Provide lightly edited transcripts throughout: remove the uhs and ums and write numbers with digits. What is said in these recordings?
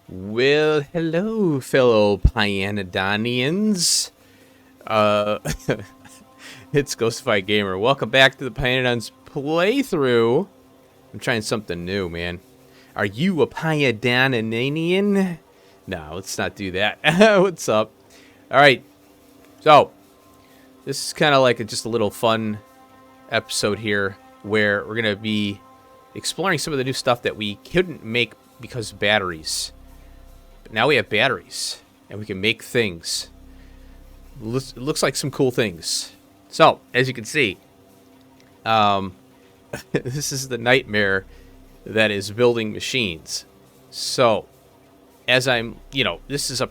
Well, hello, fellow pYanodonians. Uh, it's Ghostify Gamer. Welcome back to the pYanodons playthrough. I'm trying something new, man. Are you a pYanodonian? No, let's not do that. What's up? All right. So, this is kind of like just a little fun episode here where we're going to be exploring some of the new stuff that we couldn't make because of batteries. But now we have batteries, and we can make things. It looks like some cool things. So, as you can see, this is the nightmare that is building machines. So, as I'm, this is a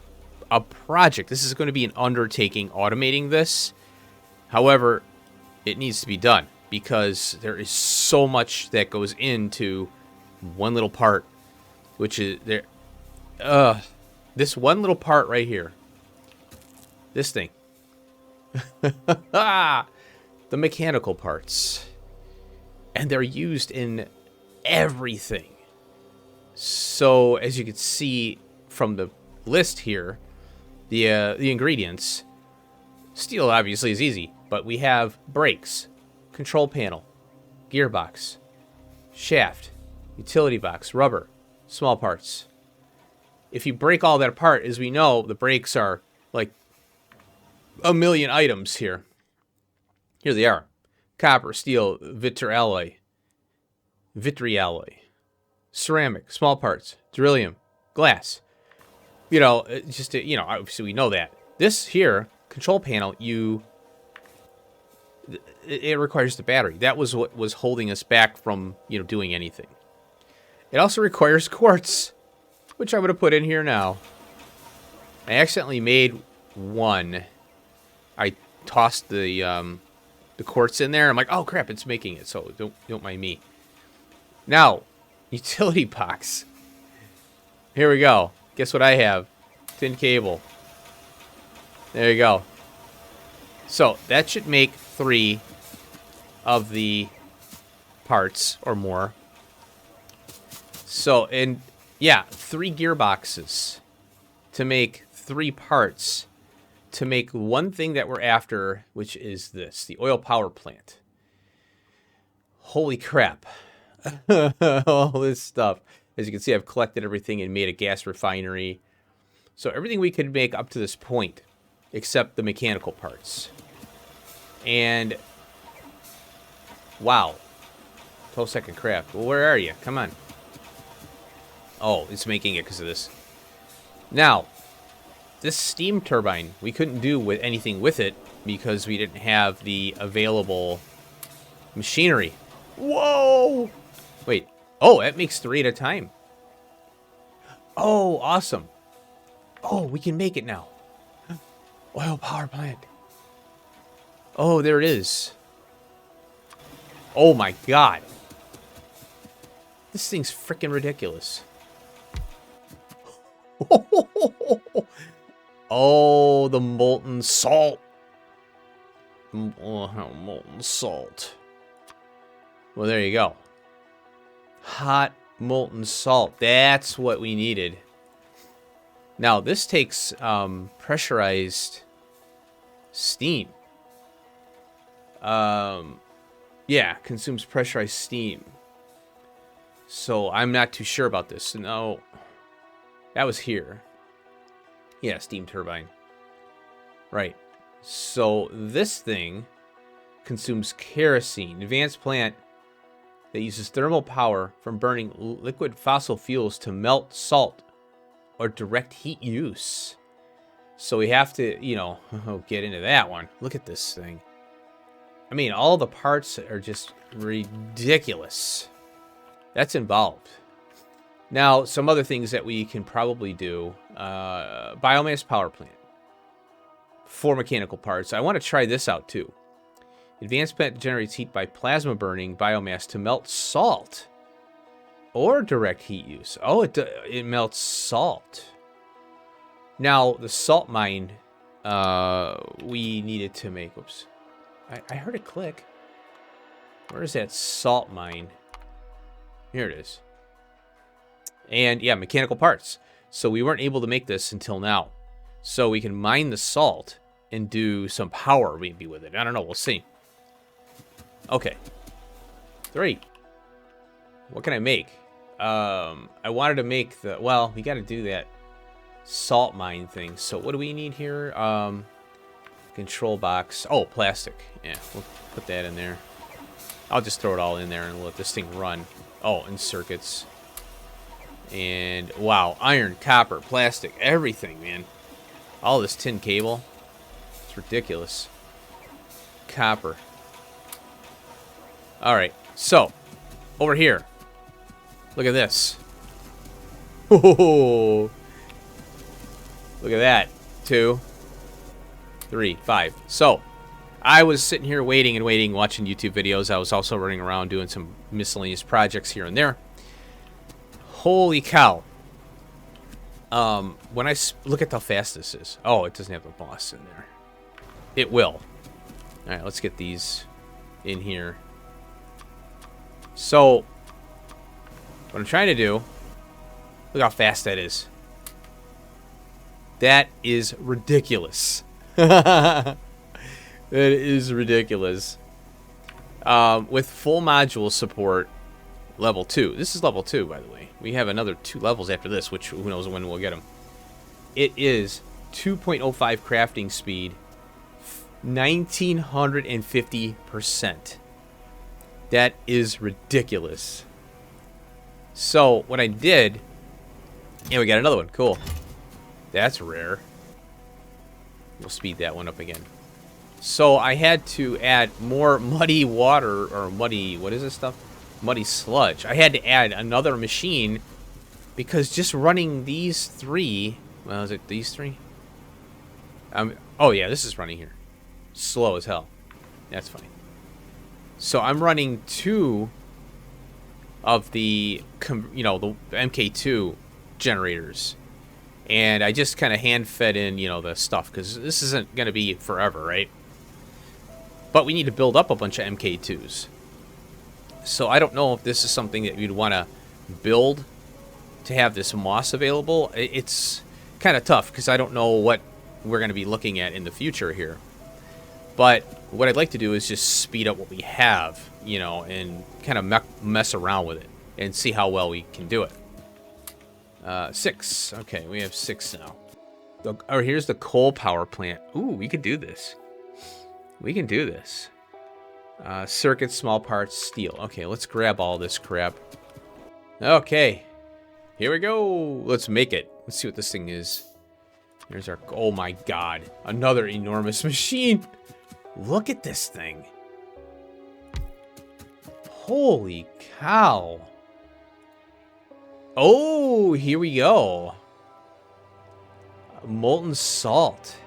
project. This is going to be an undertaking automating this. However, it needs to be done because there is so much that goes into one little part, which is there. This one little part right here. This thing. The mechanical parts. And they're used in everything. So, as you can see from the list here, the ingredients, steel obviously is easy, but we have brakes, control panel, gearbox, shaft, utility box, rubber, small parts. If you break all that apart, as we know, the brakes are like a million items here. Here they are. Copper, steel, vitrialloy, ceramic, small parts, beryllium, glass. Obviously we know that. This here, control panel, it requires the battery. That was what was holding us back from, doing anything. It also requires quartz, which I'm going to put in here now. I accidentally made one. I tossed the quartz in there. I'm like, oh crap, it's making it. So don't mind me. Now, utility box. Here we go. Guess what I have? Tin cable. There you go. So that should make 3 of the parts or more. So, and yeah, 3 gearboxes to make 3 parts to make one thing that we're after, which is this, the oil power plant. Holy crap. All this stuff. As you can see, I've collected everything and made a gas refinery. So everything we could make up to this point, except the mechanical parts. And, wow. 12-second craft. Well, where are you? Come on. Oh, it's making it because of this. Now, this steam turbine, we couldn't do with anything with it because we didn't have the available machinery. Whoa! Wait. Oh, that makes 3 at a time. Oh, awesome. Oh, we can make it now. Oil power plant. Oh, there it is. Oh my god. This thing's freaking ridiculous. Oh, the molten salt. Oh, molten salt. Well, there you go. Hot molten salt. That's what we needed. Now, this takes pressurized steam. Yeah, consumes pressurized steam. So, I'm not too sure about this. No. That was here. Yeah, steam turbine. Right. So this thing consumes kerosene. Advanced plant that uses thermal power from burning liquid fossil fuels to melt salt or direct heat use. So we have to, get into that one. Look at this thing. I mean, all the parts are just ridiculous. That's involved. Now, some other things that we can probably do. Biomass power plant. 4 mechanical parts. I want to try this out, too. Advanced plant generates heat by plasma burning biomass to melt salt. Or direct heat use. Oh, it melts salt. Now, the salt mine we needed to make. Whoops. I heard it click. Where is that salt mine? Here it is. And yeah, mechanical parts. So we weren't able to make this until now. So we can mine the salt and do some power maybe with it. I don't know. We'll see. Okay. 3. What can I make? I wanted to make the... Well, we got to do that salt mine thing. So what do we need here? Control box. Oh, plastic. Yeah, we'll put that in there. I'll just throw it all in there and let this thing run. Oh, and circuits. And, wow, iron, copper, plastic, everything, man. All this tin cable. It's ridiculous. Copper. Alright, so, over here. Look at this. Oh, look at that. 2, 3, 5. So, I was sitting here waiting and waiting, watching YouTube videos. I was also running around doing some miscellaneous projects here and there. Holy cow. When I look at how fast this is. Oh, it doesn't have the boss in there. It will. Alright, let's get these in here. So, what I'm trying to do, look how fast that is. That is ridiculous. That is ridiculous. With full module support, level 2. This is level 2, by the way. We have another 2 levels after this, which who knows when we'll get them. It is 2.05 crafting speed, 1950%. That is ridiculous. So, what I did... Yeah, we got another one. Cool. That's rare. We'll speed that one up again. So, I had to add more muddy water, or muddy... What is this stuff? Muddy sludge. I had to add another machine, because just running these 3... Well, is it these 3? Oh, yeah, this is running here. Slow as hell. That's fine. So I'm running 2 of the, you know, the MK2 generators. And I just kind of hand-fed in, you know, the stuff, because this isn't going to be forever, right? But we need to build up a bunch of MK2s. So I don't know if this is something that you'd want to build to have this moss available. It's kind of tough, because I don't know what we're going to be looking at in the future here. But what I'd like to do is just speed up what we have, you know, and kind of mess around with it and see how well we can do it. 6. Okay, we have 6 now. Oh, here's the coal power plant. Ooh, we could do this. We can do this. Circuits, small parts, steel. Okay, let's grab all this crap. Okay, here we go. Let's make it. Let's see what this thing is. Here's our... Oh my god. Another enormous machine. Look at this thing. Holy cow. Oh, here we go. Molten salt.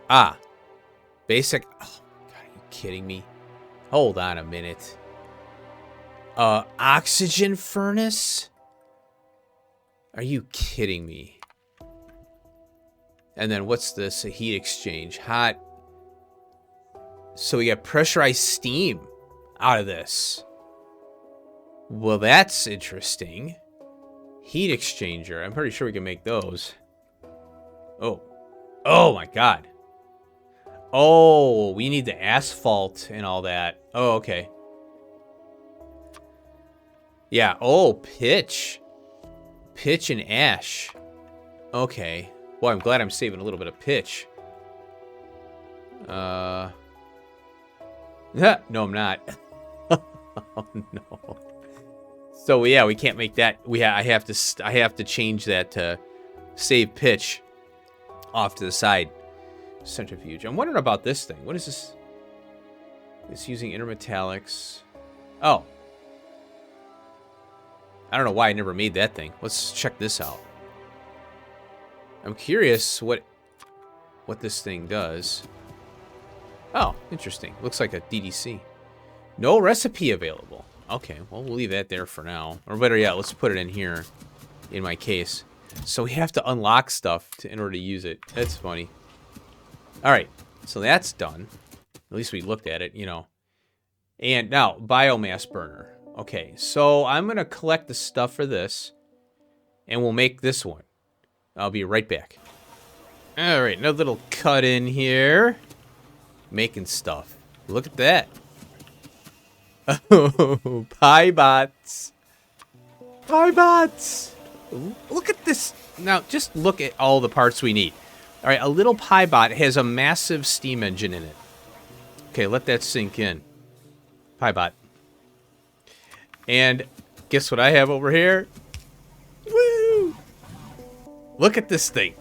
Ah. Basic... Oh, God, are you kidding me? Hold on a minute. Oxygen furnace? Are you kidding me? And then what's this? A heat exchange. Hot... So we got pressurized steam out of this. Well, that's interesting. Heat exchanger. I'm pretty sure we can make those. Oh. Oh, my God. Oh, we need the asphalt and all that. Oh, okay. Yeah. Oh, pitch. Pitch and ash. Okay. Well, I'm glad I'm saving a little bit of pitch. No, I'm not. Oh, no. So yeah, we can't make that. I have to change that to save pitch off to the side. Centrifuge. I'm wondering about this thing. What is this? It's using intermetallics. Oh. I don't know why I never made that thing. Let's check this out. I'm curious what this thing does. Oh, interesting. Looks like a DDC. No recipe available. Okay, well, we'll leave that there for now. Or better yet, let's put it in here in my case. So we have to unlock stuff in order to use it. That's funny. All right, so that's done. At least we looked at it, you know. And now, biomass burner. Okay, so I'm going to collect the stuff for this. and we'll make this one. I'll be right back. All right, another little cut in here. Making stuff. Look at that. Oh, pYbots. pYbots. Look at this. Now, just look at all the parts we need. All right, a little pYbot has a massive steam engine in it. Okay, let that sink in. pYbot. And guess what I have over here? Woo! Look at this thing.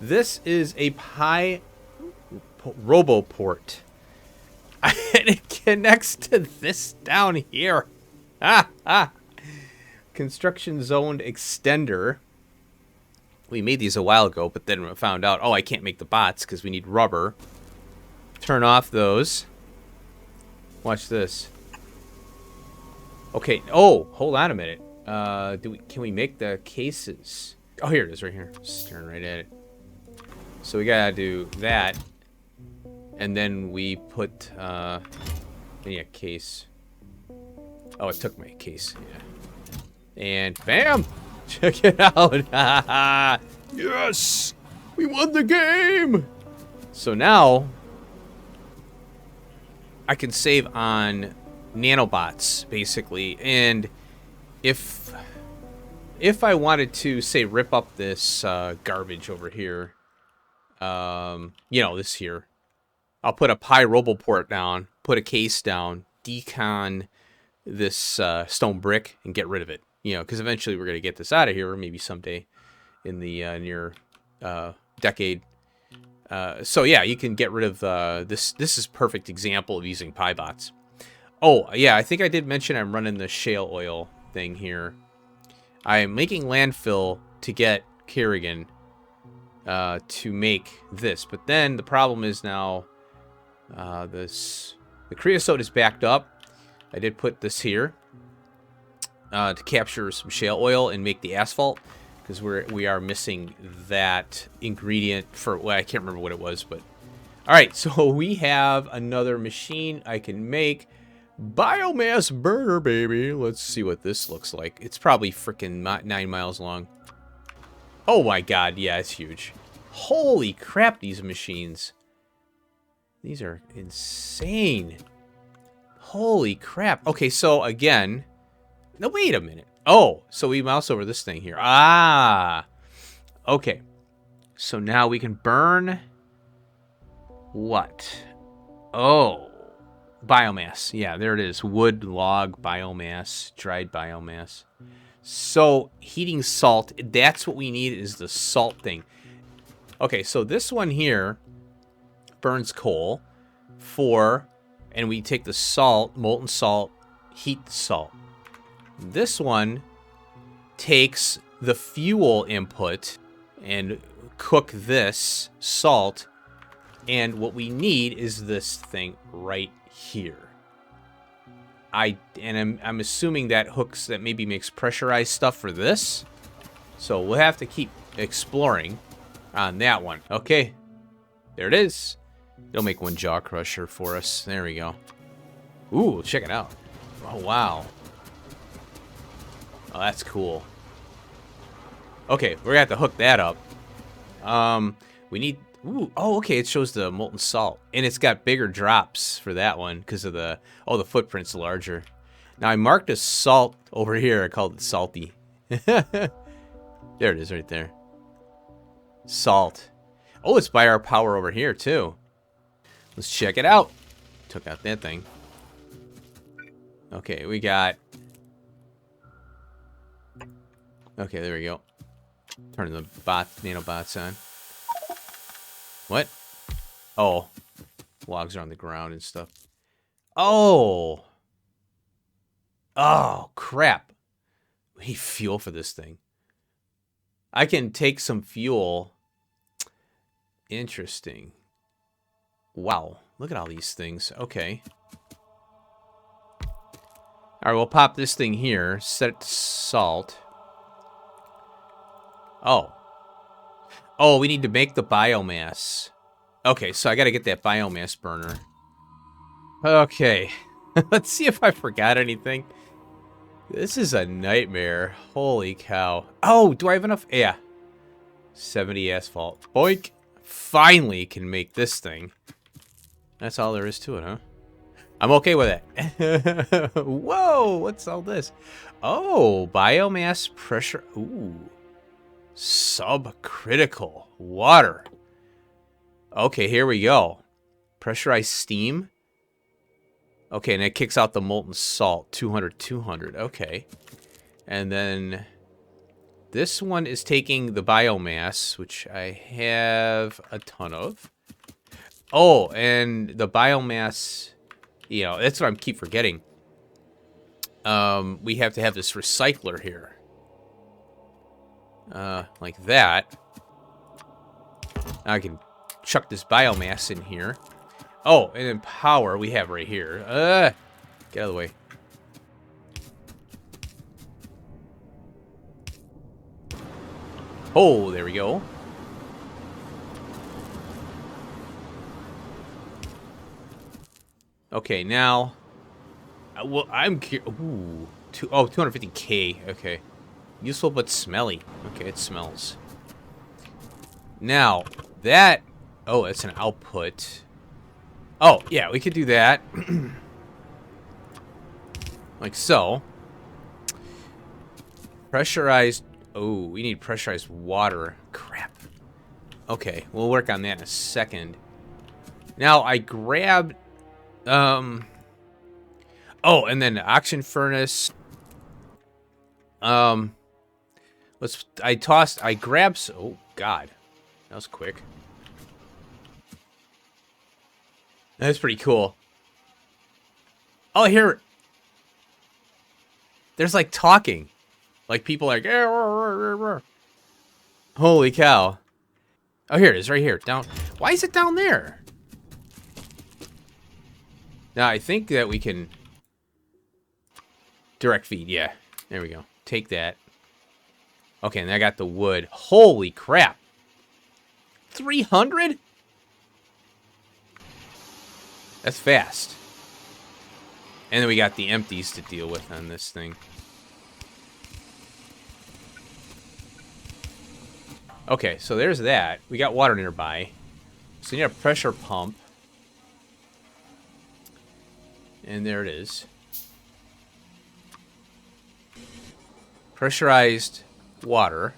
This is a RoboPort. And it connects to this down here. Construction zoned extender. We made these a while ago, but then we found out, oh, I can't make the bots because we need rubber. Turn off those. Watch this. Okay. Oh, hold on a minute. Can we make the cases? Oh, here it is, right here. Staring right at it. So we gotta do that, and then we put yeah, case. Oh, it took my case. Yeah. And bam! Check it out. Yes, we won the game. So now I can save on nanobots, basically, and if I wanted to, say, rip up this garbage over here, you know, this here, I'll put a RoboPort down, put a case down, decon this stone brick, and get rid of it. You know, because eventually we're going to get this out of here, or maybe someday in the near decade. So yeah, you can get rid of this. This is a perfect example of using pYbots. Oh, yeah, I think I did mention I'm running the shale oil thing here. I'm making landfill to get Kerrigan to make this. But then the problem is now the creosote is backed up. I did put this here to capture some shale oil and make the asphalt, because we are missing that ingredient for, well, I can't remember what it was, but all right, so we have another machine I can make. Biomass burner, baby. Let's see what this looks like. It's probably freaking 9 miles long. Oh my god, yeah, it's huge. Holy crap, these machines. These are insane. Holy crap. Okay, so again, no, wait a minute. Oh, so we mouse over this thing here. Ah, okay. So now we can burn what? Oh, biomass. Yeah, there it is. Wood, log, biomass, dried biomass. So heating salt, that's what we need, is the salt thing. Okay, so this one here burns coal and we take the salt, molten salt, heat the salt. This one takes the fuel input and cook this salt, and what we need is this thing right here. I'm assuming that maybe makes pressurized stuff for this. So we'll have to keep exploring on that one. Okay, there it is. It'll make one jaw crusher for us. There we go. Ooh, check it out. Oh, wow. Oh, that's cool. Okay, we're gonna have to hook that up. We need... Ooh, oh, okay, it shows the molten salt. And it's got bigger drops for that one because of the... Oh, the footprint's larger. Now, I marked a salt over here. I called it salty. There it is right there. Salt. Oh, it's by our power over here, too. Let's check it out. Took out that thing. Okay, we got... Okay, there we go. Turning the nanobots on. What? Oh. Logs are on the ground and stuff. Oh! Oh, crap. We need fuel for this thing. I can take some fuel. Interesting. Wow. Look at all these things. Okay. Alright, we'll pop this thing here. Set it to salt. Oh. Oh, we need to make the biomass. Okay, so I gotta get that biomass burner. Okay. Let's see if I forgot anything. This is a nightmare. Holy cow. Oh, do I have enough? Yeah. 70 asphalt. Boink. Finally can make this thing. That's all there is to it, huh? I'm okay with it. Whoa, what's all this? Oh, biomass pressure. Ooh. Subcritical water. Okay, here we go. Pressurized steam. Okay, and it kicks out the molten salt. 200, 200. Okay. And then this one is taking the biomass, which I have a ton of. Oh, and the biomass, you know, that's what I keep forgetting. We have to have this recycler here. Like that. Now I can chuck this biomass in here. Oh, and then power we have right here. Get out of the way. Oh, there we go. Okay, now... well, I'm curious... Ooh. 250k. Okay. Useful but smelly. Okay, it smells. Now, that... Oh, that's an output. Oh, yeah, we could do that. Like so. Pressurized... Oh, we need pressurized water. Crap. Okay, we'll work on that in a second. Now, I grabbed... Oh, and then the oxygen furnace. I grabbed... Oh, God. That was quick. That's pretty cool. Oh, here. There's like talking. Like people like... Holy cow. Oh, here it is, right here. Down. Why is it down there? Now, I think that we can... Direct feed, yeah. There we go. Take that. Okay, and I got the wood. Holy crap. 300? That's fast. And then we got the empties to deal with on this thing. Okay, so there's that. We got water nearby. So you need a pressure pump. And there it is. Pressurized water.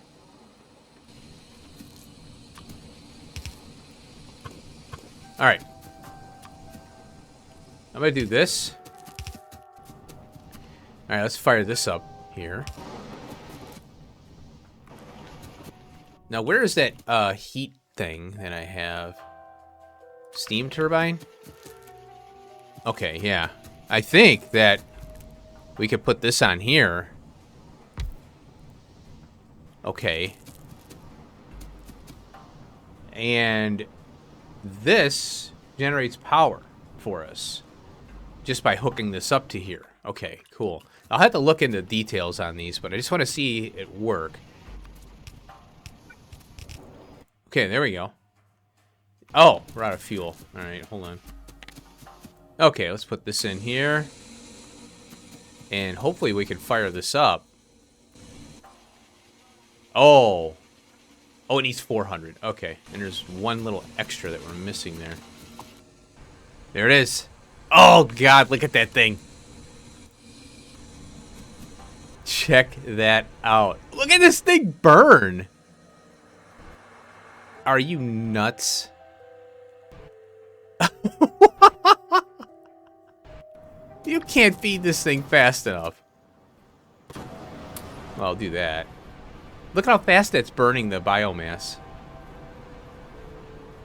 Alright. I'm gonna do this. Alright, let's fire this up here. Now, where is that heat thing that I have? Steam turbine? Okay, yeah. I think that we could put this on here. Okay. And this generates power for us just by hooking this up to here. Okay, cool. I'll have to look into details on these, but I just want to see it work. Okay, there we go. Oh, we're out of fuel. All right, hold on. Okay, let's put this in here. And hopefully we can fire this up. Oh. Oh, it needs 400. Okay, and there's one little extra that we're missing there. There it is. Oh, God, look at that thing. Check that out. Look at this thing burn. Are you nuts? You can't feed this thing fast enough. Well, I'll do that. Look how fast that's burning the biomass.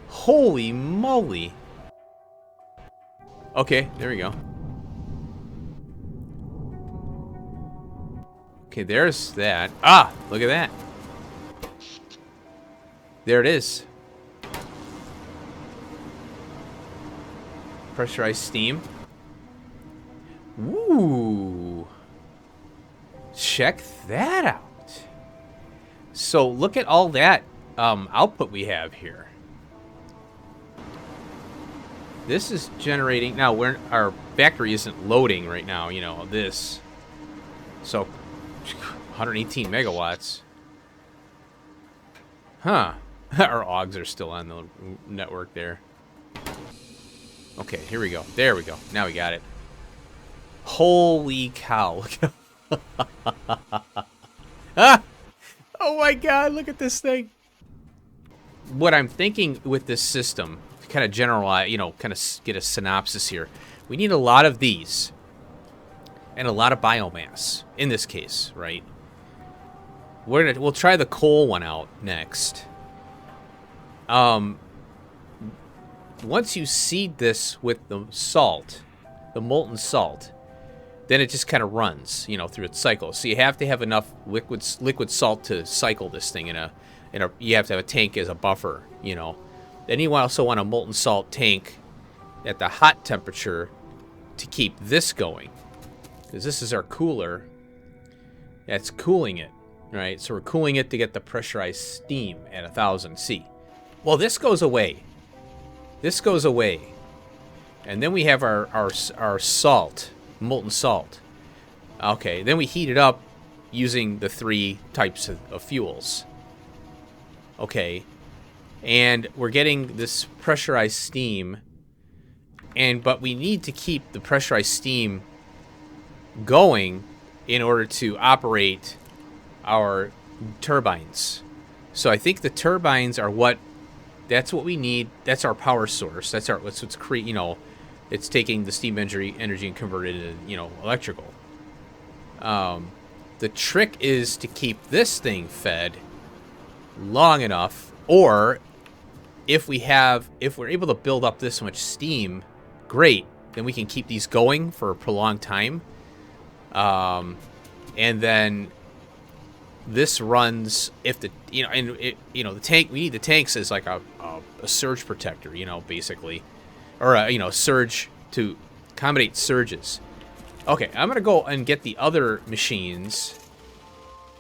Holy moly. Okay, there we go. Okay, there's that. Ah, look at that. There it is. Pressurized steam. Ooh. Check that out. So look at all that output we have here. This is generating... Now, our factory isn't loading right now, you know, this. So, 118 megawatts. Huh. Our augs are still on the network there. Okay, here we go. There we go. Now we got it. Holy cow. Ah! Oh my god, look at this thing. What I'm thinking with this system, to kind of generalize, you know, kind of get a synopsis here. We need a lot of these. And a lot of biomass, in this case, right? We'll try the coal one out next. Once you seed this with the salt, the molten salt, then it just kind of runs, you know, through its cycle. So you have to have enough liquid salt to cycle this thing you have to have a tank as a buffer, you know. Then you also want a molten salt tank at the hot temperature to keep this going. Because this is our cooler that's cooling it, right? So we're cooling it to get the pressurized steam at 1000 C. Well, this goes away. This goes away. And then we have our salt, molten salt. Okay, then we heat it up using the 3 types of fuels. Okay, and we're getting this pressurized steam, but we need to keep the pressurized steam going in order to operate our turbines. So I think the turbines are that's what we need. That's our power source. That's what's create, you know, it's taking the steam energy and converted it into, you know, electrical. The trick is to keep this thing fed long enough, or if we're able to build up this much steam, great, then we can keep these going for a prolonged time. And then this runs if the, you know, and it, you know, the tank, we need the tanks as like a surge protector, you know, basically, or you know, surge to accommodate surges. Okay, I'm gonna go and get the other machines,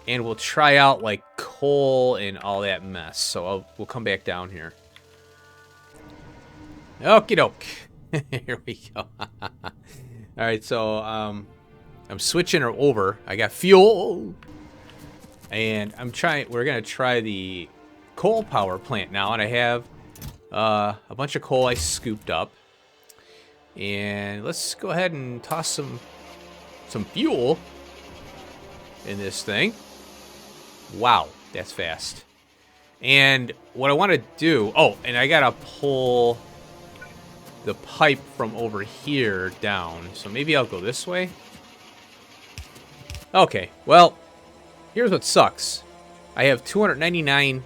and we'll try out like coal and all that mess. So we'll come back down here. Okie doke. Here we go. All right, so I'm switching her over. I got fuel, and we're gonna try the coal power plant now, and I have a bunch of coal I scooped up, and let's go ahead and toss some fuel in this thing. Wow, that's fast. And what I want to do, and I gotta pull the pipe from over here down, so maybe I'll go this way. Okay, well, here's what sucks. I have 299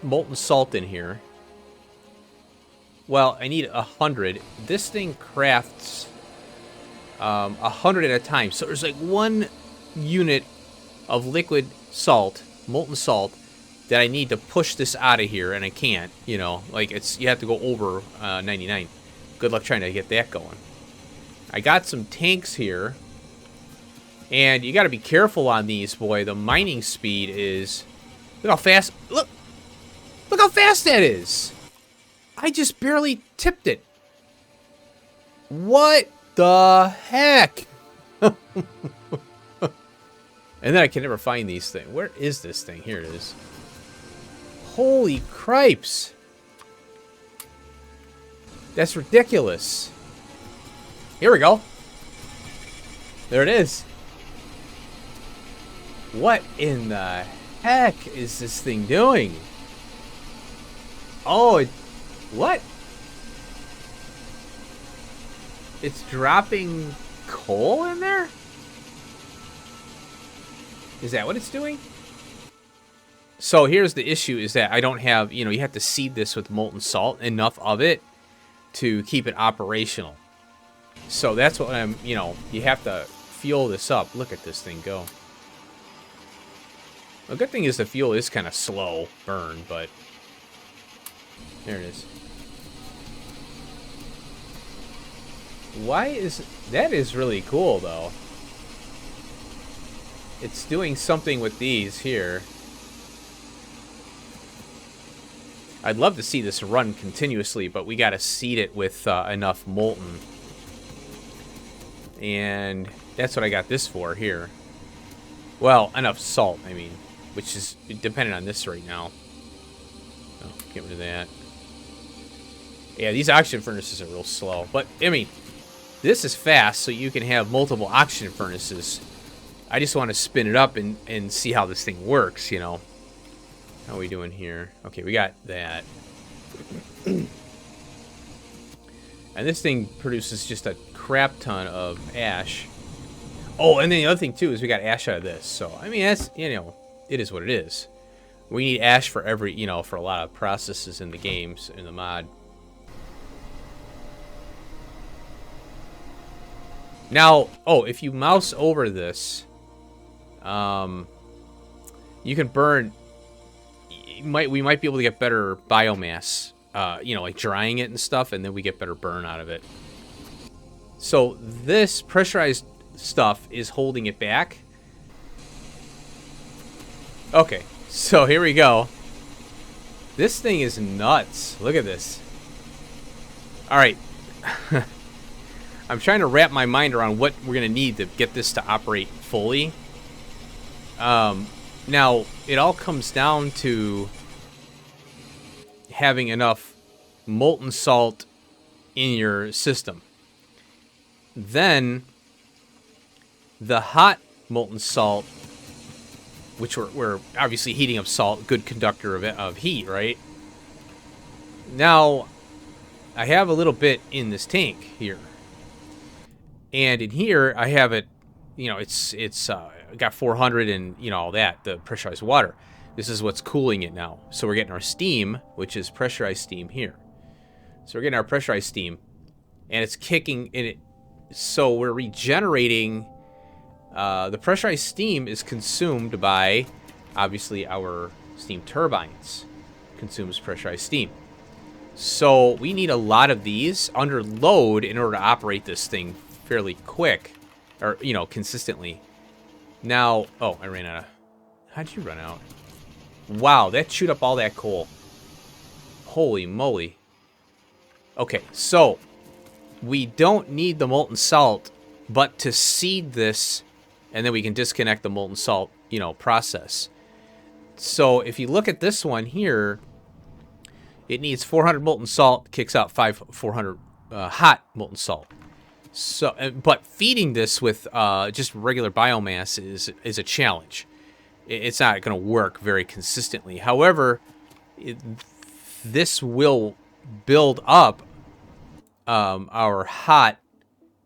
molten salt in here. Well, I need 100. This thing crafts 100 at a time. So there's like 1 unit of liquid salt, molten salt, that I need to push this out of here, and I can't, you know, like you have to go over 99. Good luck trying to get that going. I got some tanks here, and you got to be careful on these, boy. The mining speed is, look how fast, look how fast that is. I just barely tipped it. What the heck? And then I can never find these things. Where is this thing? Here it is. Holy cripes. That's ridiculous. Here we go. There it is. What in the heck is this thing doing? Oh, what? It's dropping coal in there? Is that what it's doing? So here's the issue, is that I don't have, you know, you have to seed this with molten salt, enough of it to keep it operational. So that's what I'm, you know, you have to fuel this up. Look at this thing go. The good thing is the fuel is kind of slow burn, but there it is. That is really cool, though. It's doing something with these here. I'd love to see this run continuously, but we got to seed it with enough molten. And That's what I got this for here. Well, enough salt, I mean, which is dependent on this right now. Oh, get rid of that. Yeah, these oxygen furnaces are real slow. But, I mean, this is fast, so you can have multiple oxygen furnaces. I just want to spin it up and see how this thing works, you know. How are we doing here? Okay, we got that. And this thing produces just a crap ton of ash. Oh, and then the other thing, too, is we got ash out of this. So, I mean, that's, you know, it is what it is. We need ash for every, you know, for a lot of processes in the games, in the mod. Now, oh, if you mouse over this, you can burn, we might be able to get better biomass, you know, like drying it and stuff, and then we get better burn out of it. So this pressurized stuff is holding it back. Okay, so here we go. This thing is nuts. Look at this. All right. I'm trying to wrap my mind around what we're going to need to get this to operate fully. Now, it all comes down to having enough molten salt in your system. Then, the hot molten salt, which we're obviously heating up salt, good conductor of heat, right? Now, I have a little bit in this tank here. And in here, I have it, you know, it's got 400 and, you know, all that, the pressurized water. This is what's cooling it now. So we're getting our steam, which is pressurized steam here. So we're getting our pressurized steam, and it's kicking in it. So we're regenerating. The pressurized steam is consumed by, obviously, our steam turbines. Consumes pressurized steam. So we need a lot of these under load in order to operate this thing fairly quick, or, you know, consistently. Now, oh, I ran out of, how'd you run out? Wow, that chewed up all that coal. Holy moly. Okay, so we don't need the molten salt, but to seed this, and then we can disconnect the molten salt, you know, process. So if you look at this one here, it needs 400 molten salt, kicks out 400 hot molten salt. So, but feeding this with just regular biomass is a challenge. It's not going to work very consistently. However, this will build up our hot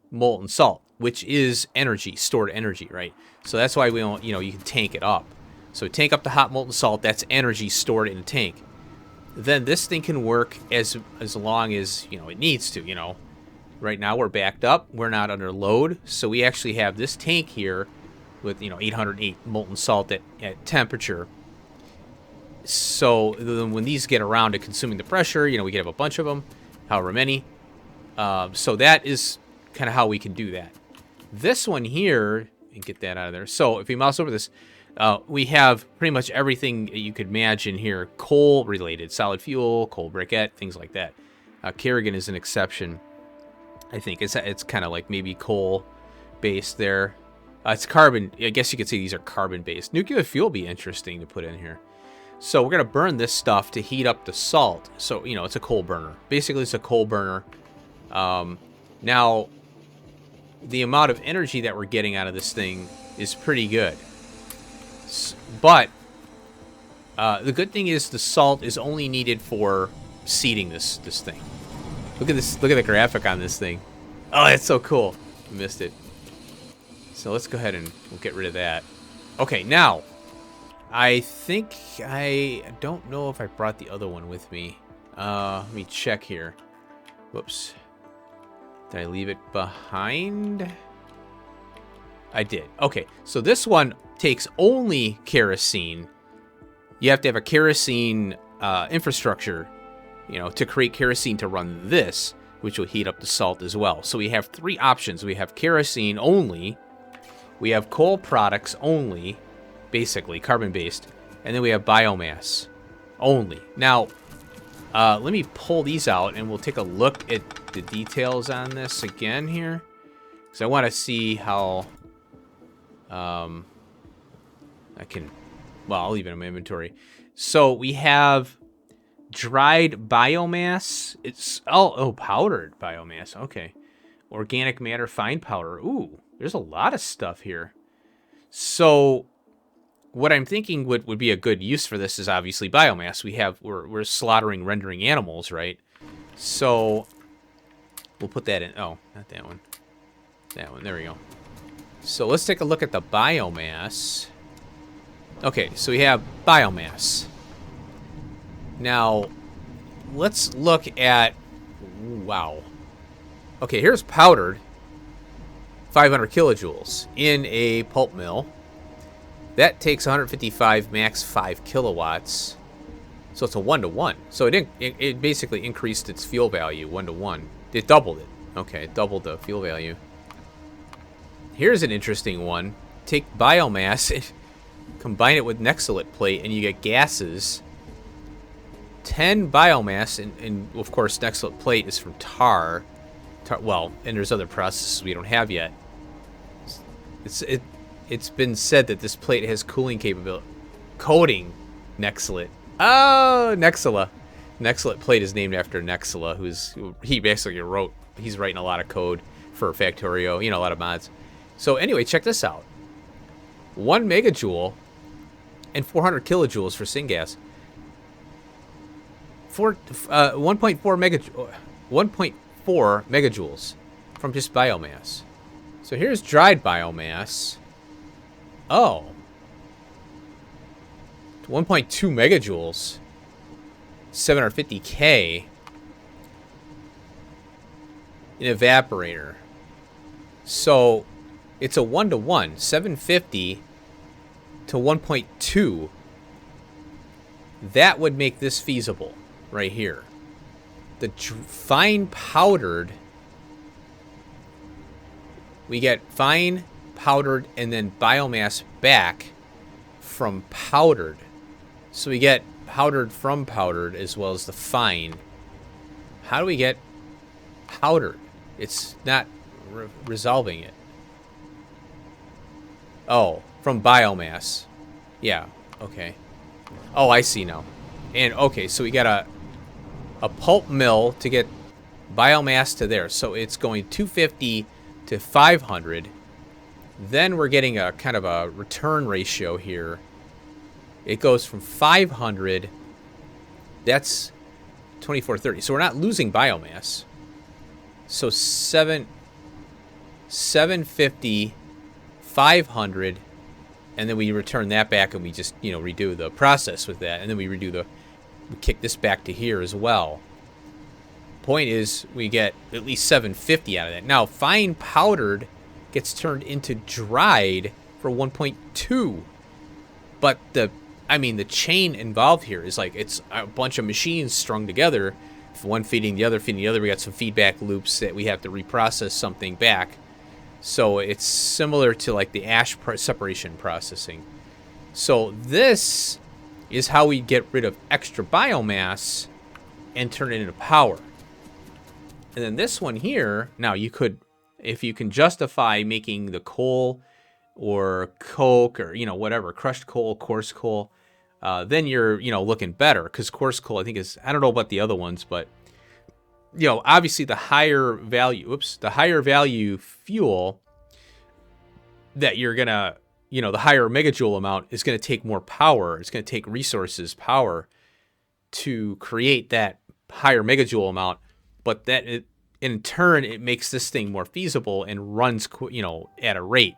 molten salt, which is energy, stored energy, right? So that's why we don't, you know, you can tank it up. So tank up the hot molten salt. That's energy stored in a tank. Then this thing can work as long as, you know, it needs to, you know. Right now we're backed up. We're not under load. So we actually have this tank here with, you know, 808 molten salt at temperature. So then when these get around to consuming the pressure, you know, we can have a bunch of them, however many. So that is kind of how we can do that. This one here, and get that out of there. So if you mouse over this, we have pretty much everything you could imagine here. Coal related, solid fuel, coal briquette, things like that. Kerrigan is an exception. I think it's kind of like maybe coal based there. It's carbon. I guess you could say these are carbon based. Nuclear fuel would be interesting to put in here. So we're going to burn this stuff to heat up the salt. So, you know, it's a coal burner. Basically, it's a coal burner. Now, the amount of energy that we're getting out of this thing is pretty good. But the good thing is the salt is only needed for seeding this thing. Look at this. Look at the graphic on this thing. Oh, that's so cool. I missed it. So let's go ahead and we'll get rid of that. Okay, now, I think I don't know if I brought the other one with me. Let me check here. Whoops. Did I leave it behind? I did. Okay, so this one takes only kerosene. You have to have a kerosene infrastructure, you know, to create kerosene to run this, which will heat up the salt as well. So we have three options. We have kerosene only. We have coal products only, basically carbon-based, and then we have biomass only. Now, let me pull these out, and we'll take a look at the details on this again here, because I want to see how I can, well, I'll leave it in my inventory. So we have dried biomass. It's, oh, powdered biomass. Okay. Organic matter, fine powder. Ooh, there's a lot of stuff here. So what I'm thinking would be a good use for this is obviously biomass. We're slaughtering, rendering animals, right? So we'll put that in. Oh, not that one. That one. There we go. So let's take a look at the biomass. Okay, so we have biomass. Now, let's look at... Wow. Okay, here's powdered. 500 kilojoules in a pulp mill. That takes 155 max 5 kilowatts. So it's a 1-to-1. So it basically increased its fuel value 1-to-1. It doubled it. Okay, it doubled the fuel value. Here's an interesting one. Take biomass and combine it with Nexalate plate and you get gases. 10 biomass, and of course Nexalate plate is from tar. Well, and there's other processes we don't have yet. It's been said that this plate has cooling capability. Coating Nexalate. Oh, Nexala. Nexalate plate is named after Nexala, he basically he's writing a lot of code for Factorio, a lot of mods. So anyway, check this out. 1 megajoule and 400 kilojoules for syngas. 1.4 megajoules from just biomass. So here's dried biomass. Oh. 1.2 megajoules. 750K. An evaporator. So it's a 1-to-1. 750 to 1.2. That would make this feasible right here. The fine powdered, we get fine, powdered, and then biomass back from powdered. So we get powdered from powdered as well as the fine. How do we get powdered? It's not resolving it. Oh, from biomass. Yeah, okay. Oh, I see now. And, okay, so we got a pulp mill to get biomass to there. So it's going 250 to 500. Then we're getting a kind of a return ratio here. It goes from 500. That's 2430. So we're not losing biomass. So 750, 500, and then we return that back and we just, redo the process with that. And then we kick this back to here as well. Point is, we get at least 750 out of that. Now, fine powdered gets turned into dried for 1.2. But the chain involved here is like, it's a bunch of machines strung together, one feeding the other. We got some feedback loops that we have to reprocess something back. So it's similar to like the ash separation processing. So this is how we get rid of extra biomass and turn it into power. And then this one here, now you could, if you can justify making the coal or coke or, whatever, crushed coal, coarse coal, then you're, looking better. Because coarse coal, I think I don't know about the other ones, but, obviously the higher value fuel that you're going to, the higher megajoule amount is going to take more power. It's going to take resources, power to create that higher megajoule amount. But that, in turn, it makes this thing more feasible and runs, at a rate.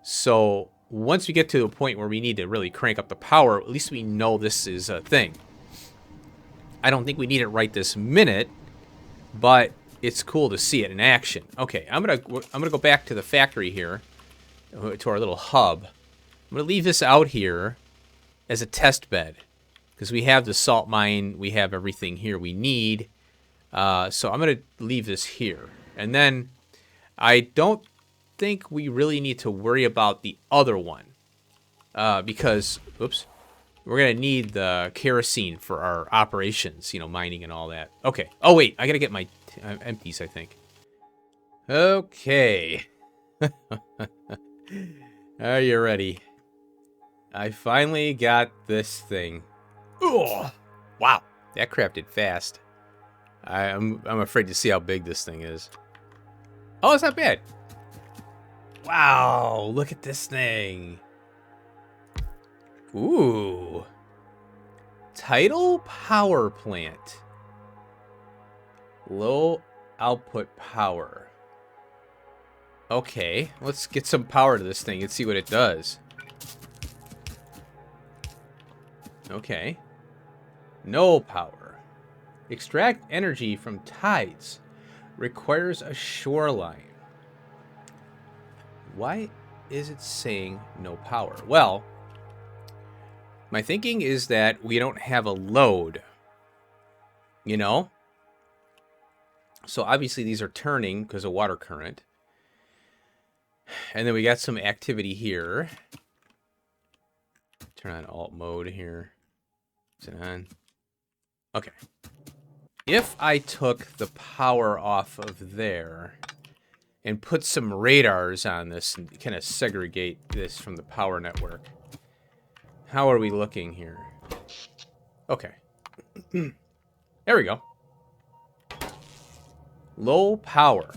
So once we get to a point where we need to really crank up the power, at least we know this is a thing. I don't think we need it right this minute, but it's cool to see it in action. Okay, I'm gonna go back to the factory here, to our little hub. I'm gonna leave this out here as a test bed because we have the salt mine, we have everything here we need. So I'm gonna leave this here, and then I don't think we really need to worry about the other one because, we're gonna need the kerosene for our operations, mining and all that. Okay. Oh wait, I gotta get my empties, I think. Okay. Are you ready? I finally got this thing. Oh, wow. That crafted fast. I'm afraid to see how big this thing is. Oh, it's not bad. Wow, look at this thing. Ooh. Tidal power plant. Low output power. Okay, let's get some power to this thing and see what it does. Okay. No power. Extract energy from tides. Requires a shoreline. Why is it saying no power? Well, my thinking is that we don't have a load. You know? So obviously these are turning because of water current. And then we got some activity here. Turn on alt mode here. Is it on? Okay. If I took the power off of there and put some radars on this and kind of segregate this from the power network, how are we looking here? Okay. There we go. Low power.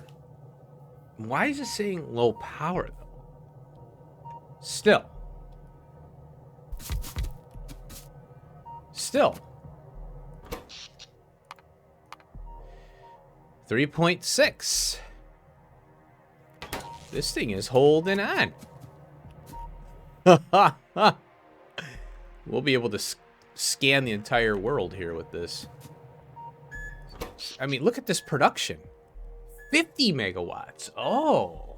Why is it saying low power, though? Still. 3.6. This thing is holding on. We'll be able to scan the entire world here with this. I mean, look at this production. 50 megawatts. Oh.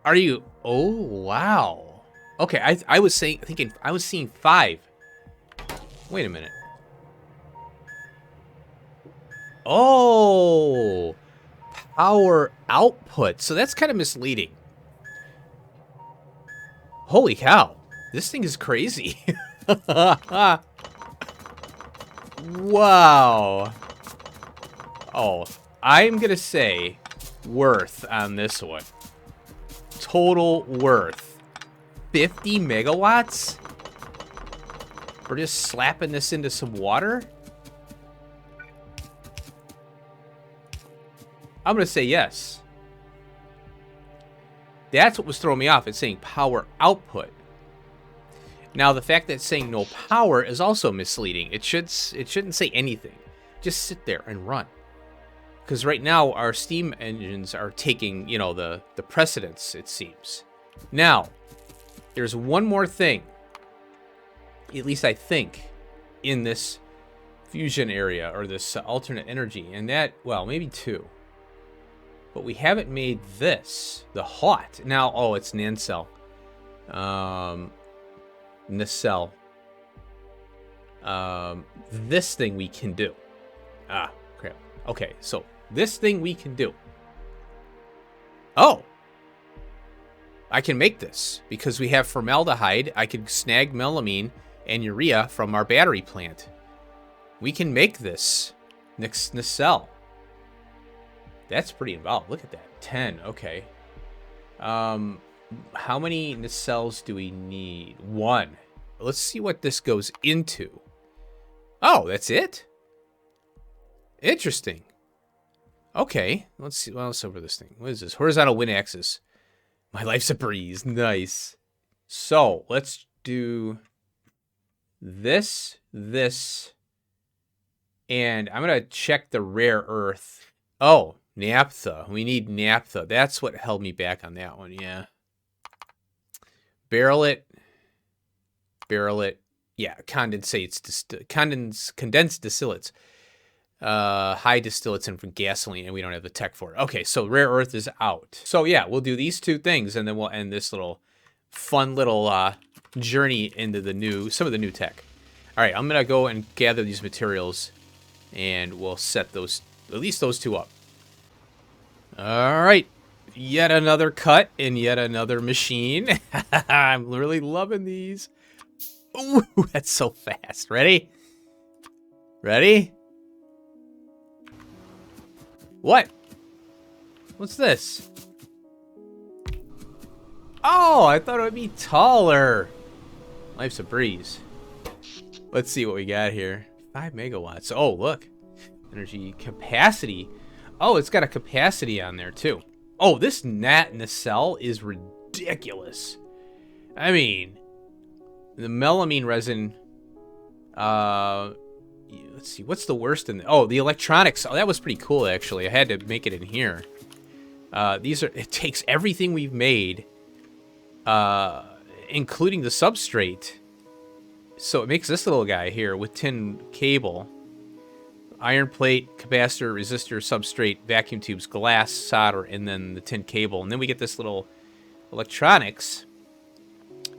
Are you? Oh, wow. Okay, I was thinking I was seeing 5. Wait a minute. Oh. Power output. So that's kind of misleading. Holy cow. This thing is crazy. Wow. Oh, I'm going to say worth on this one. Total worth. 50 megawatts? We're just slapping this into some water? I'm going to say yes. That's what was throwing me off. It's saying power output. Now, the fact that it's saying no power is also misleading. It shouldn't say anything. Just sit there and run. Because right now, our steam engines are taking, you know, the precedence, it seems. Now, there's one more thing, at least I think, in this fusion area, or this alternate energy, and that, well, maybe 2. But we haven't made this, the hot. Now, oh, it's Nancell. Nacelle. This thing we can do. Ah, crap. Okay, so this thing we can do. Oh! I can make this because we have formaldehyde. I can snag melamine and urea from our battery plant. We can make this nacelle. That's pretty involved. Look at that. 10. Okay. How many nacelles do we need? 1. Let's see what this goes into. Oh, that's it? Interesting. Okay. Let's see. Well, let's over this thing. What is this? Horizontal wind axis. My life's a breeze. Nice. So, let's do this, and I'm going to check the rare earth. Oh, naphtha. We need naphtha. That's what held me back on that one, yeah. Barrel it. Yeah, condensed distillates. High distillates and from gasoline, and we don't have the tech for it. Okay, so rare earth is out. So yeah, we'll do these 2 things, and then we'll end this little fun little journey into some of the new tech. All right, I'm gonna go and gather these materials, and we'll set those, at least those 2 up. All right, yet another cut in yet another machine. I'm really loving these. Ooh, that's so fast. Ready? Ready? What? What's this? Oh, I thought it would be taller. Life's a breeze. Let's see what we got here. 5 megawatts. Oh, look. Energy capacity. Oh, it's got a capacity on there, too. Oh, this nacelle is ridiculous. I mean, the melamine resin... let's see. What's the worst in... Oh, the electronics. Oh, that was pretty cool, actually. I had to make it in here. These are... It takes everything we've made, including the substrate. So it makes this little guy here with tin cable. Iron plate, capacitor, resistor, substrate, vacuum tubes, glass, solder, and then the tin cable. And then we get this little electronics,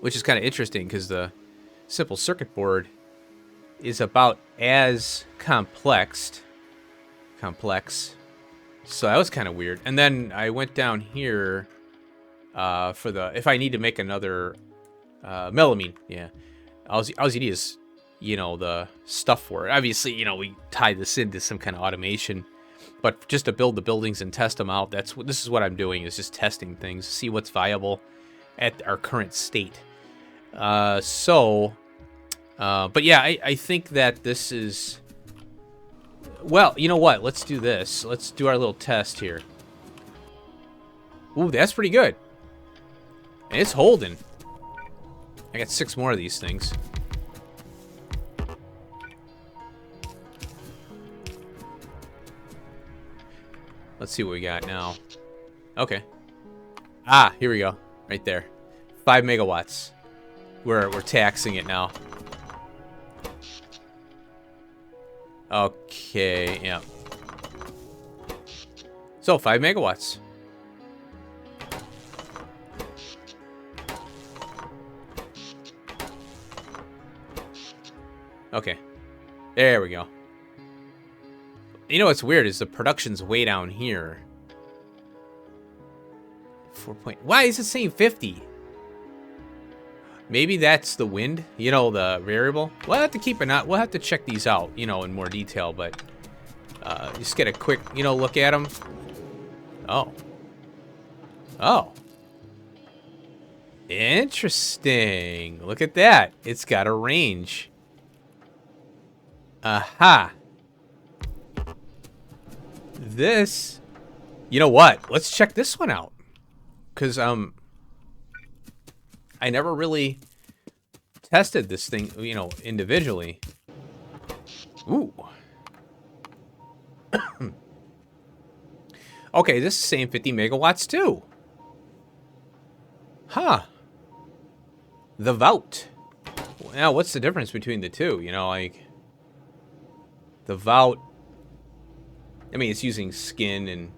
which is kind of interesting because the simple circuit board is about as complex. So that was kind of weird. And then I went down here for the... If I need to make another melamine, yeah. All you need is... you know, the stuff for it. Obviously, you know, we tie this into some kind of automation, but just to build the buildings and test them out, this is what I'm doing, is just testing things, see what's viable at our current state. But yeah, I think that this is, well, you know what? Let's do this. Let's do our little test here. Ooh, that's pretty good. And it's holding. I got 6 more of these things. Let's see what we got now. Okay. Ah, here we go. Right there. 5 megawatts. We're taxing it now. Okay, yeah. So, 5 megawatts. Okay. There we go. You know what's weird is the production's way down here. 4 point... Why is it saying 50? Maybe that's the wind, you know, the variable. We'll have to keep an eye. We'll have to check these out, you know, in more detail, but just get a quick, you know, look at them. Oh. Oh. Interesting. Look at that. It's got a range. Aha. This, you know what? Let's check this one out. Because, I never really tested this thing, you know, individually. Ooh. Okay, this is saying 50 megawatts too. Huh. The Vout. Now, what's the difference between the two? You know, like, the Vout, I mean, it's using skin and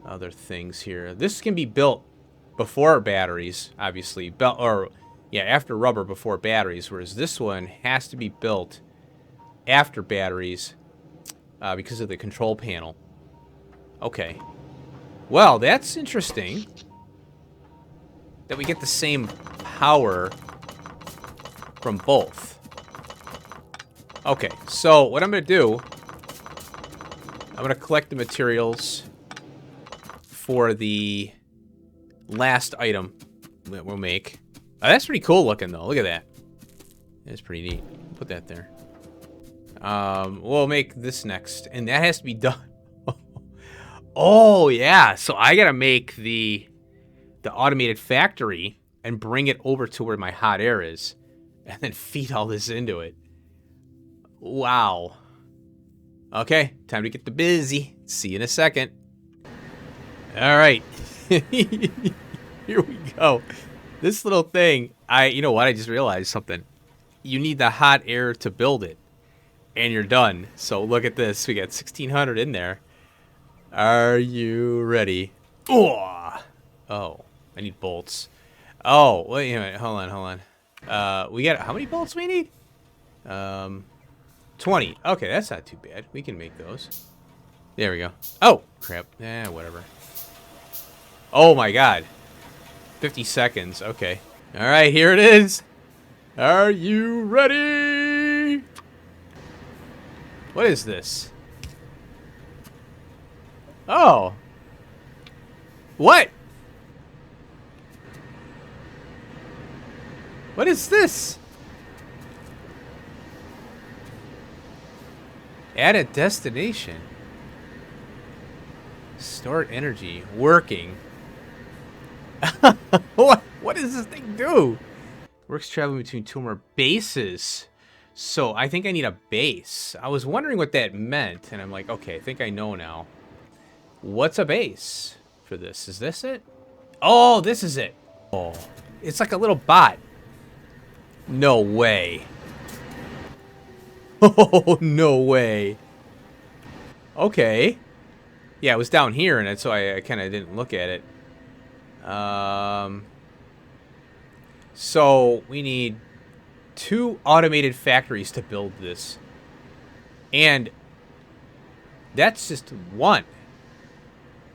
other things here. This can be built before batteries, obviously. After rubber, before batteries. Whereas this one has to be built after batteries because of the control panel. Okay. Well, that's interesting. That we get the same power from both. Okay, so what I'm going to do... I'm going to collect the materials for the last item that we'll make. Oh, that's pretty cool looking, though. Look at that. That's pretty neat. Put that there. We'll make this next. And that has to be done. Oh, yeah. So I got to make the automated factory and bring it over to where my hot air is. And then feed all this into it. Wow. Okay, time to get the busy. See you in a second. All right. Here we go. This little thing, you know what? I just realized something. You need the hot air to build it. And you're done. So look at this. We got 1,600 in there. Are you ready? Oh, I need bolts. Oh, wait a minute. Hold on. We got, how many bolts we need? 20. Okay, that's not too bad. We can make those. There we go. Oh, crap. Whatever. Oh, my God. 50 seconds. Okay. All right, here it is. Are you ready? What is this? Oh. What? What is this? Add a destination. Stored energy. Working. What does this thing do? Works traveling between two or more bases. So I think I need a base. I was wondering what that meant, and I'm like, okay, I think I know now. What's a base for this? Is this it? Oh, this is it. Oh, it's like a little bot. No way. Oh, no way. Okay. Yeah, it was down here, and so I kind of didn't look at it. So we need 2 automated factories to build this. And that's just 1.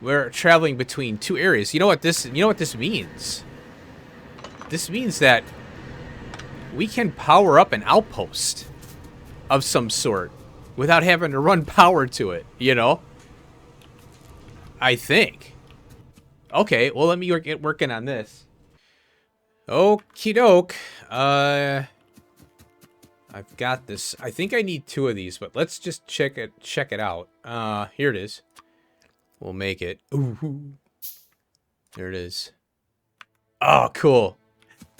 We're traveling between 2 areas. You know what this means? This means that we can power up an outpost of some sort without having to run power to it, you know? I think. Okay, well, let me get working on this. Okie doke. I've got this. I think I need 2 of these, but let's just check it out. Here it is. We'll make it. Ooh. There it is. Oh, cool.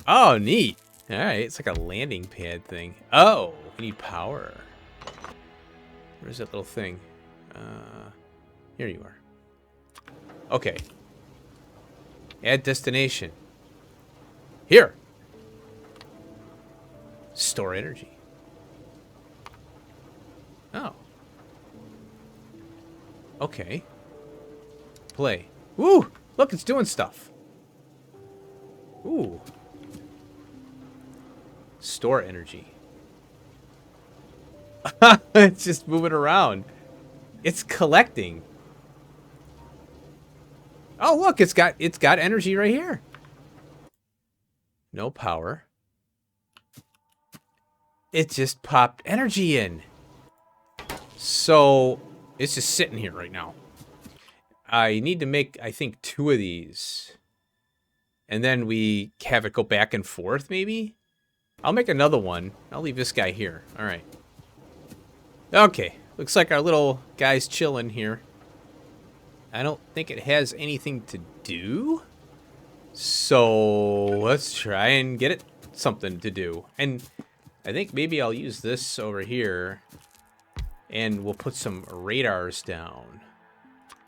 Oh, neat. All right, it's like a landing pad thing. Oh, we need power. Where's that little thing? Here you are. Okay. Add destination. Here. Store energy. Oh. Okay. Play. Woo! Look, it's doing stuff. Ooh. Store energy. It's just moving around. It's collecting. Oh, look, it's got energy right here. No power. It just popped energy in. So it's just sitting here right now. I need to make, I think, 2 of these. And then we have it go back and forth, maybe? I'll make another one. I'll leave this guy here. All right. Okay. Looks like our little guy's chilling here. I don't think it has anything to do. So let's try and get it something to do. And I think maybe I'll use this over here. And we'll put some radars down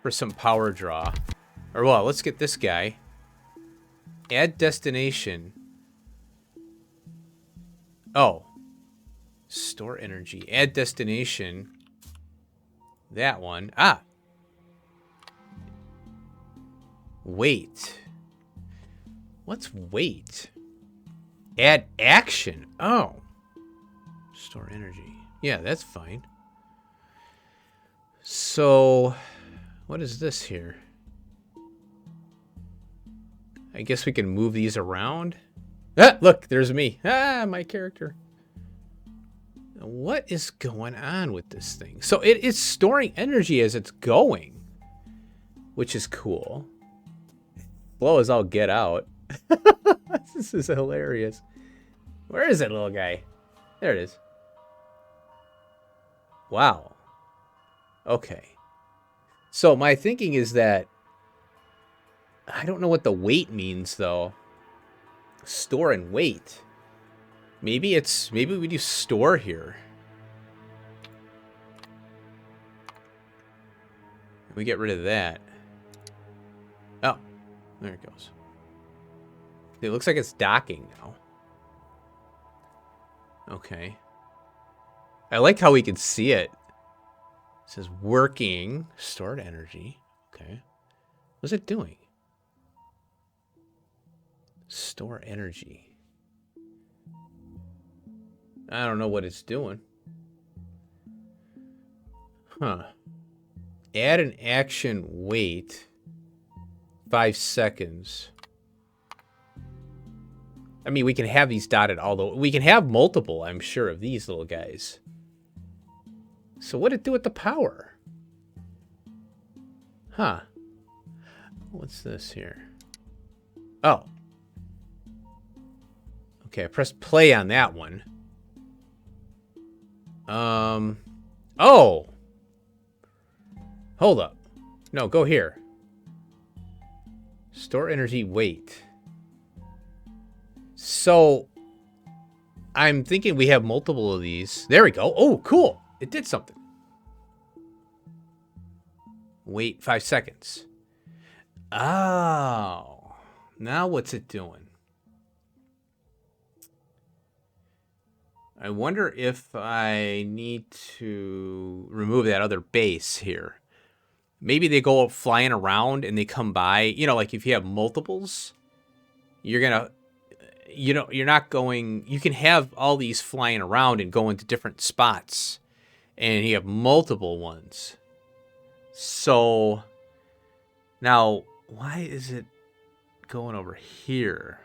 for some power draw. Or well, let's get this guy. Add destination. Oh. Store energy. Add destination. That one. Ah. Wait. What's wait? Add action. Oh. Store energy. Yeah, that's fine. So, what is this here? I guess we can move these around. Ah, look, there's me. Ah, my character. What is going on with this thing? So it is storing energy as it's going, which is cool. Slow as I'll get out. This is hilarious. Where is it, little guy? There it is. Wow. Okay. So my thinking is that I don't know what the wait means though. Store and wait. Maybe we do store here. We get rid of that. Oh, there it goes. It looks like it's docking now. Okay. I like how we can see it. It says working, stored energy. Okay. What's it doing? Store energy. I don't know what it's doing. Huh. Add an action wait. 5 seconds. I mean, we can have these dotted all the way. We can have multiple, I'm sure, of these little guys. So what'd it do with the power? Huh. What's this here? Oh. Okay, I pressed play on that one. Oh! Hold up. No, go here. Store energy, wait. So, I'm thinking we have multiple of these. There we go. Oh, cool. It did something. Wait 5 seconds. Oh. Now what's it doing? I wonder if I need to remove that other base here. Maybe they go flying around and they come by. You know, like if you have multiples, you're going to, you know, you're not going, you can have all these flying around and go into different spots. And you have multiple ones. So, now, why is it going over here?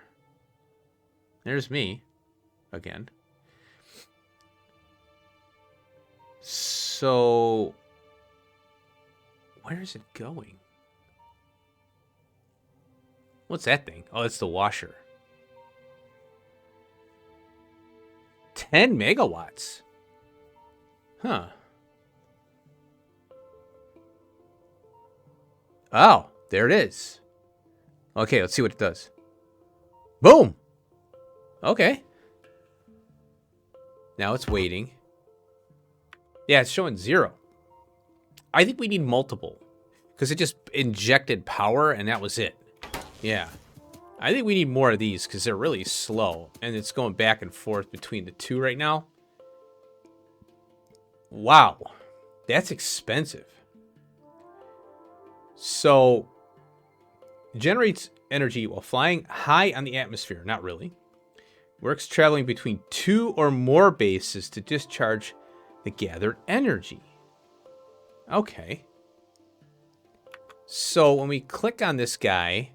There's me, again. So, where is it going? What's that thing? Oh, it's the washer. 10 megawatts. Huh. Oh, there it is. Okay, let's see what it does. Boom! Okay. Now it's waiting. Yeah, it's showing 0. I think we need multiple. Because it just injected power and that was it. Yeah. I think we need more of these because they're really slow. And it's going back and forth between the two right now. Wow. That's expensive. So, generates energy while flying high on the atmosphere. Not really. Works traveling between 2 or more bases to discharge the gathered energy. Okay. So, when we click on this guy,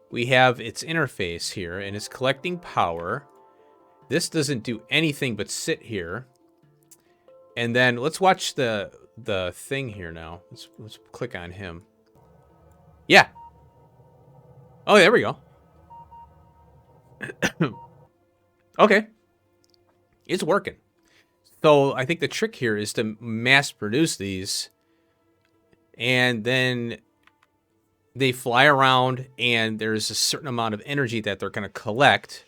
we have its interface here, and it's collecting power. This doesn't do anything but sit here. And then, let's watch the thing here now. Let's click on him. Yeah. Oh, there we go. Okay. It's working. So I think the trick here is to mass produce these. And then they fly around and there's a certain amount of energy that they're going to collect.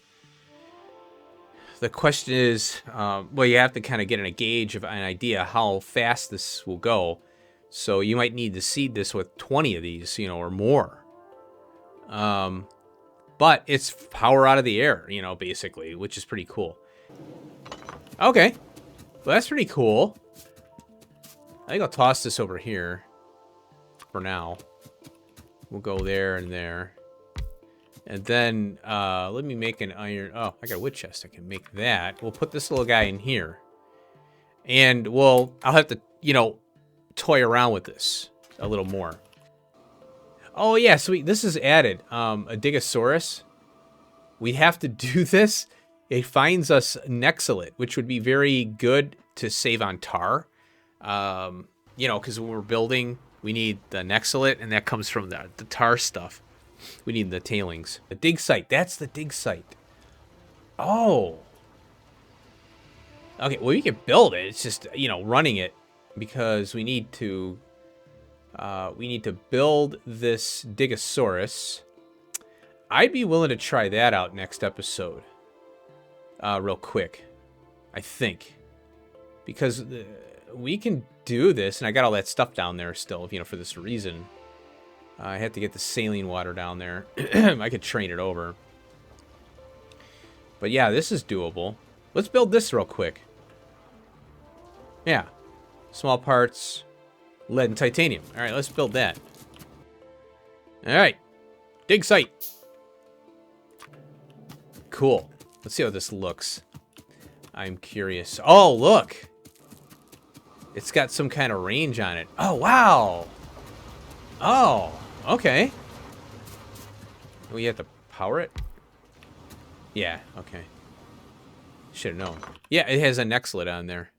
The question is, well, you have to kind of get a gauge of an idea how fast this will go. So you might need to seed this with 20 of these, you know, or more. But it's power out of the air, you know, basically, which is pretty cool. Okay. Well, that's pretty cool. I think I'll toss this over here for now. We'll go there and there. And then, let me make an iron. Oh, I got a wood chest. I can make that. We'll put this little guy in here. And I'll have to, you know, toy around with this a little more. Oh yeah, sweet. This is added. A Digosaurus. We have to do this. It finds us Nexilate, which would be very good to save on tar. You know, because when we're building, we need the Nexilate, and that comes from the tar stuff. We need the tailings. The dig site. That's the dig site. Oh. Okay, well, you can build it. It's just, you know, running it. Because we need to build this Digosaurus. I'd be willing to try that out next episode. Real quick. I think. Because we can do this, and I got all that stuff down there still, you know, for this reason. I had to get the saline water down there. I could train it over. But yeah, this is doable. Let's build this real quick. Yeah. Small parts, lead and titanium. All right, let's build that. All right. Dig site. Cool. Let's see how this looks. I'm curious. Oh, look. It's got some kind of range on it. Oh, wow. Oh, okay. We have to power it? Yeah, okay. Should have known. Yeah, it has a Nexilate on there.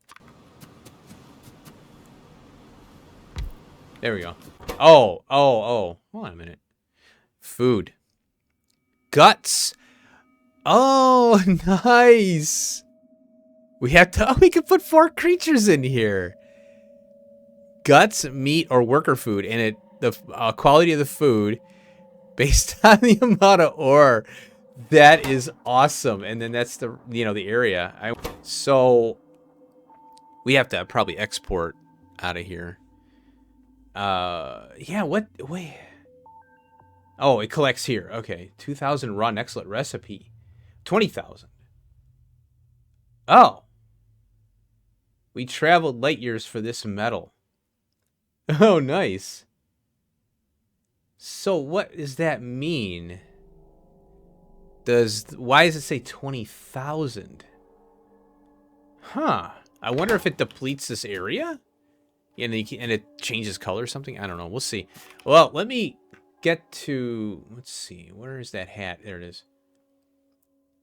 There we go. Oh. Hold on a minute. Food. Guts. Oh, nice. We have to. Oh, we can put 4 creatures in here. Guts, meat, or worker food, and the quality of the food based on the amount of ore. That is awesome. And then that's the the area. So we have to probably export out of here. Yeah. Wait. Oh, it collects here. Okay, 2,000 raw excellent recipe, 20,000. Oh. We traveled light years for this metal. Oh, nice. So what does that mean? Why does it say 20,000? Huh. I wonder if it depletes this area? And it changes color or something? I don't know. We'll see. Well, let me get to... Let's see. Where is that hat? There it is.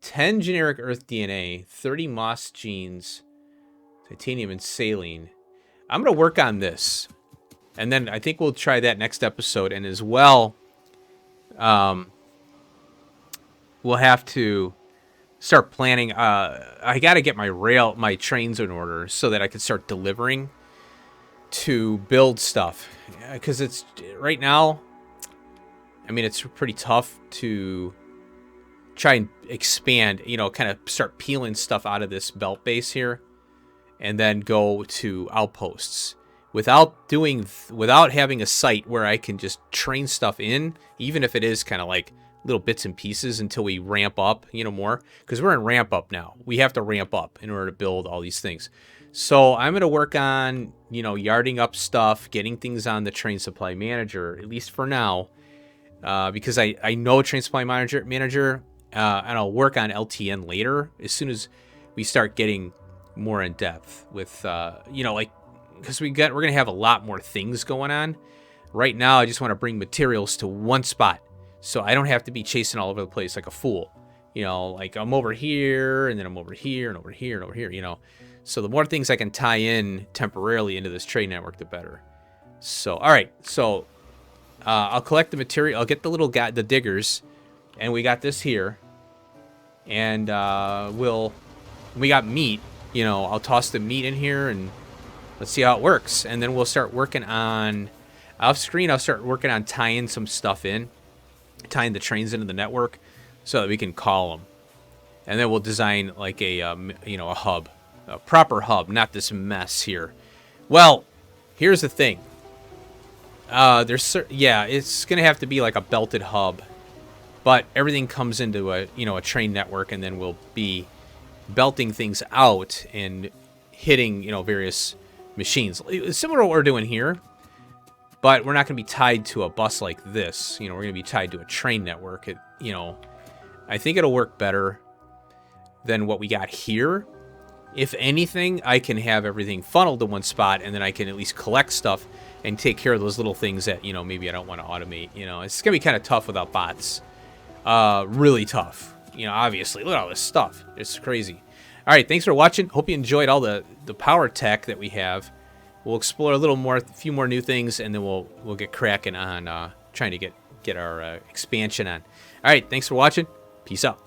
10 generic Earth DNA, 30 moss genes, titanium and saline. I'm going to work on this. And then I think we'll try that next episode. And as well, we'll have to start planning. I got to get my trains in order so that I can start delivering to build stuff. Because it's right now, I mean, it's pretty tough to try and expand, kind of start peeling stuff out of this belt base here and then go to outposts without having a site where I can just train stuff in, even if it is kind of like little bits and pieces until we ramp up, more, because we're in ramp up now. We have to ramp up in order to build all these things. So I'm going to work on, yarding up stuff, getting things on the train supply manager, at least for now, because I know train supply manager, and I'll work on LTN later as soon as we start getting more in depth with, because we're going to have a lot more things going on. Right now, I just want to bring materials to one spot so I don't have to be chasing all over the place like a fool. Like I'm over here, and then I'm over here, and over here, and over here, So the more things I can tie in temporarily into this trade network, the better. So, all right. So I'll collect the material. I'll get the little guy, the diggers, and we got this here. And we got meat. I'll toss the meat in here, and let's see how it works. And then we'll start working on, off screen, I'll start working on tying some stuff in, tying the trains into the network so that we can call them. And then we'll design like a hub, a proper hub, not this mess here. Well, here's the thing. It's going to have to be like a belted hub, but everything comes into a train network, and then we'll be belting things out and hitting, various machines. Similar to what we're doing here, but we're not going to be tied to a bus like this. We're going to be tied to a train network. I think it'll work better than what we got here. If anything, I can have everything funneled to one spot, and then I can at least collect stuff and take care of those little things that, maybe I don't want to automate. It's going to be kind of tough without bots. Really tough. Obviously, look at all this stuff. It's crazy. All right, thanks for watching. Hope you enjoyed all the power tech that we have. We'll explore a few more new things, and then we'll get cracking on trying to get our expansion on. All right, thanks for watching. Peace out.